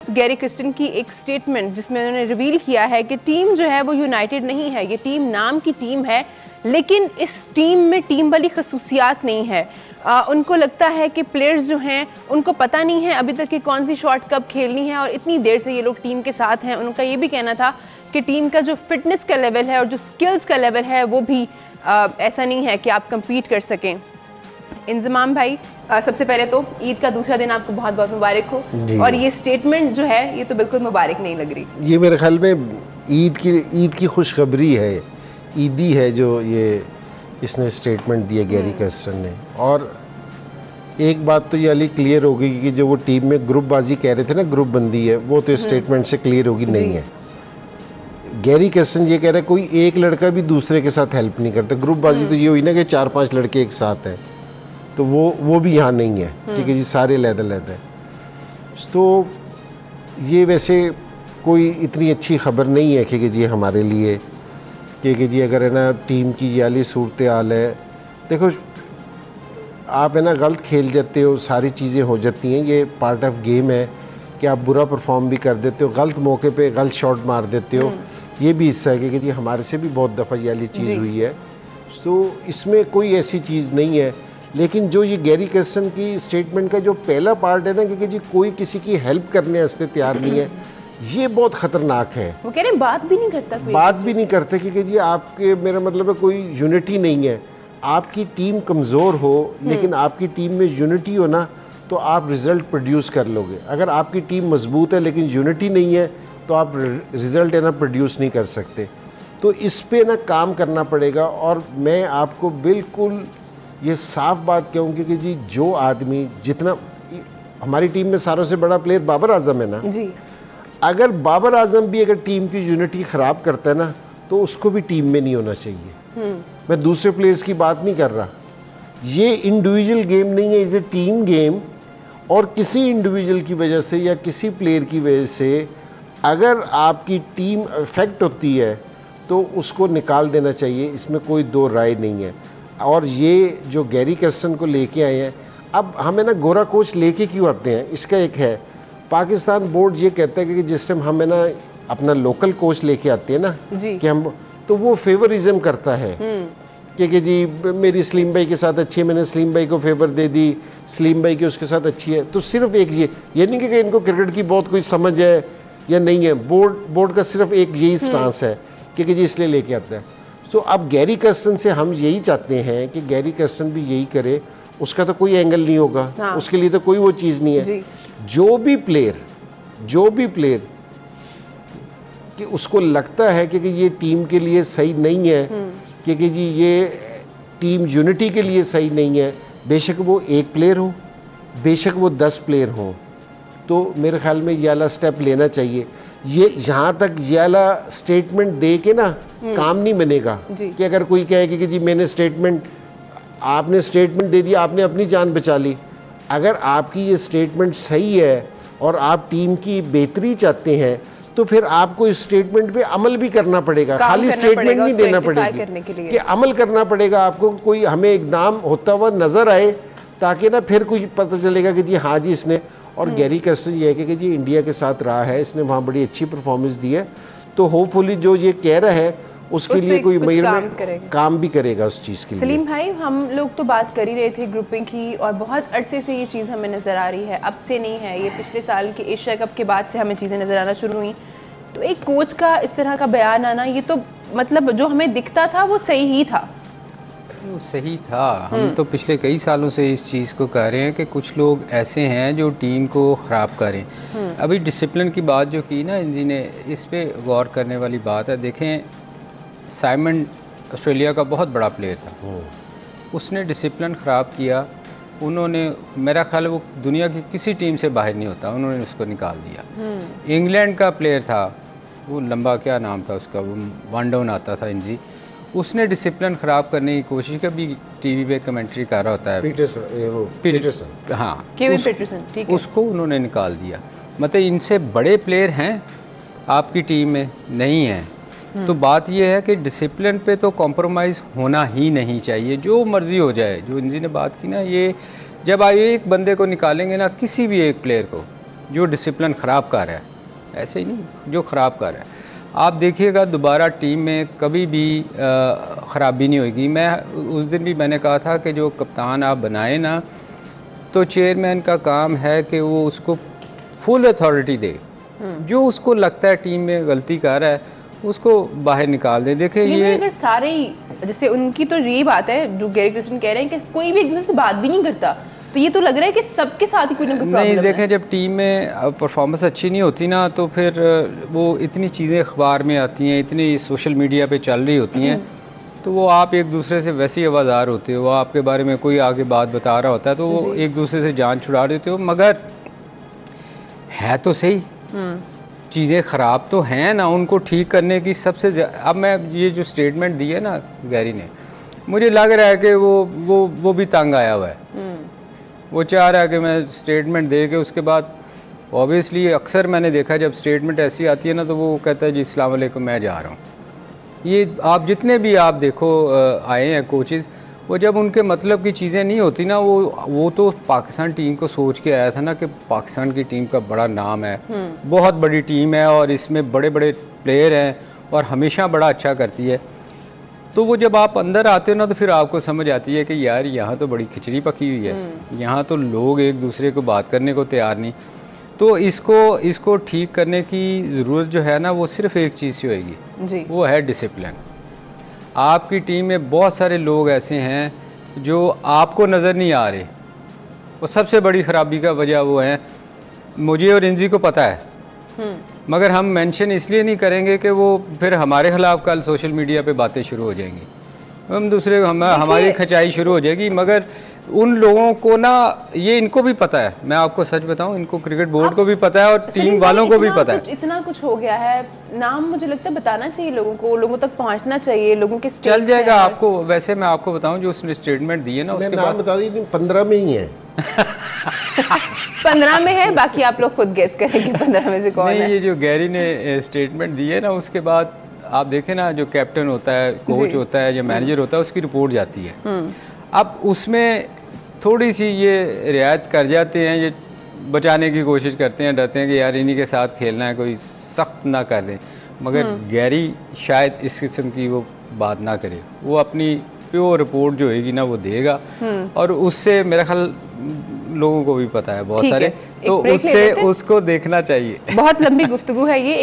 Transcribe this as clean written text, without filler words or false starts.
Gary Kristen की एक statement जिसमें उन्होंने रिवील किया है कि टीम जो है वो यूनाइटेड नहीं है, ये टीम नाम की टीम है, लेकिन इस टीम में टीम वाली खसूसियात नहीं है। उनको लगता है कि प्लेयर्स जो हैं उनको पता नहीं है अभी तक कि कौन सी शॉट कब खेलनी है और इतनी देर से ये लोग टीम के साथ हैं। उनका ये भी कहना था कि टीम का जो फिटनेस का लेवल है और जो स्किल्स का लेवल है वो भी ऐसा नहीं है कि आप कम्पीट कर सकें। इंजमाम भाई, सबसे पहले तो ईद का दूसरा दिन आपको बहुत बहुत मुबारक हो। और ये स्टेटमेंट जो है ये तो बिल्कुल मुबारक नहीं लग रही। ये मेरे ख्याल में ईद की खुशखबरी है, ईदी है जो ये इसने स्टेटमेंट दिया गैरी क्रिस्टन ने। और एक बात तो ये अली क्लियर हो गई कि जो वो टीम में ग्रुपबाजी कह रहे थे ना, ग्रुप बंदी है, वो तो स्टेटमेंट से क्लियर होगी नहीं है। गैरी क्रिस्टन ये कह रहा है कोई एक लड़का भी दूसरे के साथ हेल्प नहीं करता। ग्रुपबाजी तो ये हुई ना कि 4-5 लड़के एक साथ हैं, तो वो भी यहाँ नहीं है। ठीक है जी, सारे लहदा है। तो ये वैसे कोई इतनी अच्छी खबर नहीं है कि जी हमारे लिए कि जी अगर है ना टीम की ये वाली सूरत हाल है। देखो, आप है ना गलत खेल जाते हो, सारी चीज़ें हो जाती हैं, ये पार्ट ऑफ गेम है कि आप बुरा परफॉर्म भी कर देते हो, गलत मौके पे गलत शॉट मार देते हो, ये भी हिस्सा है कि जी हमारे से भी बहुत दफ़ा ये वाली चीज़ हुई है। तो इसमें कोई ऐसी चीज़ नहीं है। लेकिन जो ये गैरी क्रिस्टन की स्टेटमेंट का जो पहला पार्ट है ना कि जी कोई किसी की हेल्प करने वास्ते तैयार नहीं है, ये बहुत ख़तरनाक है। वो कह रहे हैं बात भी नहीं करता, बात भी नहीं करते कि जी आपके, मेरा मतलब है कोई यूनिटी नहीं है। आपकी टीम कमज़ोर हो लेकिन आपकी टीम में यूनिटी हो ना, तो आप रिज़ल्ट प्रोड्यूस कर लोगे। अगर आपकी टीम मजबूत है लेकिन यूनिटी नहीं है तो आप रिज़ल्ट है ना प्रोड्यूस नहीं कर सकते। तो इस पे ना काम करना पड़ेगा। और मैं आपको बिल्कुल ये साफ बात कहूँगी कि जी जो आदमी, जितना हमारी टीम में सारों से बड़ा प्लेयर बाबर आजम है ना जी, अगर बाबर आजम भी अगर टीम की यूनिटी ख़राब करता है ना तो उसको भी टीम में नहीं होना चाहिए। मैं दूसरे प्लेयर्स की बात नहीं कर रहा, ये इंडिविजुअल गेम नहीं है, इज़ ए टीम गेम। और किसी इंडिविजुअल की वजह से या किसी प्लेयर की वजह से अगर आपकी टीम अफेक्ट होती है तो उसको निकाल देना चाहिए, इसमें कोई दो राय नहीं है। और ये जो गैरी क्रिस्टन को लेके आए हैं, अब हमें ना गोरा कोच लेके क्यों आते हैं, इसका एक है। पाकिस्तान बोर्ड ये कहता है कि जिस टाइम हमें ना अपना लोकल कोच लेके आते हैं ना कि हम, तो वो फेवरिज्म करता है कि जी मेरी सलीम भाई के साथ अच्छी है, मैंने सलीम भाई को फेवर दे दी, सलीम भाई की उसके साथ अच्छी है। तो सिर्फ एक ये नहीं कि इनको क्रिकेट की बहुत कुछ समझ है या नहीं है, बोर्ड का सिर्फ एक यही स्टांस है कि जी इसलिए लेके आता है। सो अब गैरी क्रिस्टन से हम यही चाहते हैं कि गैरी क्रिस्टन भी यही करे। उसका तो कोई एंगल नहीं होगा, हाँ। उसके लिए तो कोई वो चीज़ नहीं है। जो भी प्लेयर कि उसको लगता है कि ये टीम के लिए सही नहीं है, क्योंकि जी ये टीम यूनिटी के लिए सही नहीं है, बेशक वो एक प्लेयर हो, बेशक वो 10 प्लेयर हो, तो मेरे ख्याल में ये वाला स्टेप लेना चाहिए। ये यहाँ तक ये वाला स्टेटमेंट दे के ना काम नहीं बनेगा कि अगर कोई कहे कि जी आपने स्टेटमेंट दे दिया, आपने अपनी जान बचा ली। अगर आपकी ये स्टेटमेंट सही है और आप टीम की बेहतरी चाहते हैं तो फिर आपको इस स्टेटमेंट पे अमल भी करना पड़ेगा, खाली स्टेटमेंट नहीं देना पड़ेगी कि अमल करना पड़ेगा आपको। कोई हमें इकदाम होता हुआ नजर आए ताकि ना फिर कोई पता चलेगा कि जी हाँ जी इसने। और गैरी क्रिस्टन ये है कि जी इंडिया के साथ रहा है, इसने वहाँ बड़ी अच्छी परफॉर्मेंस दी है, तो होपफुली जो ये कह रहा है उसके लिए कोई काम भी करेगा उस चीज़ के लिए। सलीम भाई, हम लोग तो बात कर ही रहे थे ग्रुपिंग की और बहुत अरसे से ये चीज़ हमें नज़र आ रही है, अब से नहीं है, ये पिछले साल के एशिया कप के बाद से हमें चीज़ें नज़र आना शुरू हुई। तो एक कोच का इस तरह का बयान आना, ये तो मतलब जो हमें दिखता था वो सही ही था। वो सही था। हम तो पिछले कई सालों से इस चीज़ को कह रहे हैं कि कुछ लोग ऐसे हैं जो टीम को ख़राब करें। अभी डिसिप्लिन की बात जो की ना जी ने, इस पे गौर करने वाली बात है। देखें, साइमन ऑस्ट्रेलिया का बहुत बड़ा प्लेयर था, उसने डिसिप्लिन ख़राब किया, उन्होंने, मेरा ख्याल है वो दुनिया की किसी टीम से बाहर नहीं होता, उन्होंने उसको निकाल दिया। इंग्लैंड का प्लेयर था, वो लंबा क्या नाम था उसका, वो वन डाउन आता था जी, उसने डिसिप्लिन ख़राब करने की कोशिश की। अभी टीवी पे कमेंट्री कर रहा होता है पीटरसन, हाँ, उसको उन्होंने निकाल दिया। मतलब इनसे बड़े प्लेयर हैं आपकी टीम में नहीं हैं। तो बात यह है कि डिसिप्लिन पे तो कॉम्प्रोमाइज़ होना ही नहीं चाहिए, जो मर्ज़ी हो जाए। जो इनजी ने बात की ना, ये जब आप एक बंदे को निकालेंगे ना, किसी भी एक प्लेयर को, जो डिसिप्लिन ख़राब कर रहा है, ऐसे ही नहीं जो ख़राब कर रहा है। आप देखिएगा दोबारा टीम में कभी भी ख़राबी नहीं होगी। मैं उस दिन भी मैंने कहा था कि जो कप्तान आप बनाए ना, तो चेयरमैन का काम है कि वो उसको फुल अथॉरिटी दे, जो उसको लगता है टीम में गलती कर रहा है उसको बाहर निकाल दे। देखिए ये अगर सारे ही, जैसे उनकी तो यही बात है जो गैरी क्रिस्टन कह रहे हैं कि कोई भी एक दूसरे से बात भी नहीं करता, तो ये तो लग रहा है कि सबके साथ ही कोई ना कोई प्रॉब्लम है। नहीं, देखें जब टीम में परफॉर्मेंस अच्छी नहीं होती ना, तो फिर वो इतनी चीज़ें अखबार में आती हैं, इतनी सोशल मीडिया पे चल रही होती हैं, तो वो आप एक दूसरे से वैसे ही आवाज़ार होते हो, आपके बारे में कोई आगे बात बता रहा होता है तो वो एक दूसरे से जान छुड़ा देते हो। मगर है तो सही, चीज़ें ख़राब तो हैं ना, उनको ठीक करने की सबसे अब मैं ये जो स्टेटमेंट दी है ना गैरी ने, मुझे लग रहा है कि वो भी तंग आया हुआ है। वो चाह रहा है कि मैं स्टेटमेंट दे के उसके बाद, ऑब्वियसली अक्सर मैंने देखा जब स्टेटमेंट ऐसी आती है ना तो वो कहता है जी अस्सलाम वालेकुम मैं जा रहा हूँ। ये आप जितने भी आप देखो आए हैं कोचेज़, वो जब उनके मतलब की चीज़ें नहीं होती ना, वो तो पाकिस्तान टीम को सोच के आया था ना कि पाकिस्तान की टीम का बड़ा नाम है, बहुत बड़ी टीम है और इसमें बड़े बड़े प्लेयर हैं और हमेशा बड़ा अच्छा करती है। तो वो जब आप अंदर आते हो ना तो फिर आपको समझ आती है कि यार यहाँ तो बड़ी खिचड़ी पकी हुई है, यहाँ तो लोग एक दूसरे को बात करने को तैयार नहीं। तो इसको ठीक करने की ज़रूरत जो है ना वो सिर्फ़ एक चीज़ से होएगी, वो है डिसिप्लिन। आपकी टीम में बहुत सारे लोग ऐसे हैं जो आपको नज़र नहीं आ रहे, वो सबसे बड़ी ख़राबी का वजह वो है, मुझे और इंजी को पता है, मगर हम मेंशन इसलिए नहीं करेंगे कि वो फिर हमारे ख़िलाफ़ कल सोशल मीडिया पे बातें शुरू हो जाएंगी, हम दूसरे हमारी खचाई शुरू हो जाएगी। मगर उन लोगों को ना, ये इनको भी पता है, मैं आपको सच बताऊं, इनको क्रिकेट बोर्ड को भी पता है और टीम वालों को भी पता है। इतना कुछ हो गया है, नाम मुझे लगता है बताना चाहिए लोगों को, लोगों तक पहुंचना चाहिए, लोगों के चल जाएगा आपको। वैसे मैं आपको बताऊं जो उसने स्टेटमेंट दिए ना उसके बाद बता दी 15 में ही है 15 में है, बाकी आप लोग खुद गेस करेंगे 15 में से कौन है। ये जो गैरी ने स्टेटमेंट दी है ना उसके बाद आप देखें ना, जो कैप्टन होता है, कोच होता है, जो मैनेजर होता है, उसकी रिपोर्ट जाती है। अब उसमें थोड़ी सी ये रियायत कर जाते हैं, ये बचाने की कोशिश करते हैं, डरते हैं कि यार इन्हीं के साथ खेलना है, कोई सख्त ना कर दें। मगर गैरी शायद इस किस्म की वो बात ना करे, वो अपनी प्योर रिपोर्ट जो होगी ना वो देगा, और उससे मेरा ख्याल लोगों को भी पता है बहुत सारे, तो उससे उसको देखना चाहिए। बहुत लंबी गुफ्तगू है ये।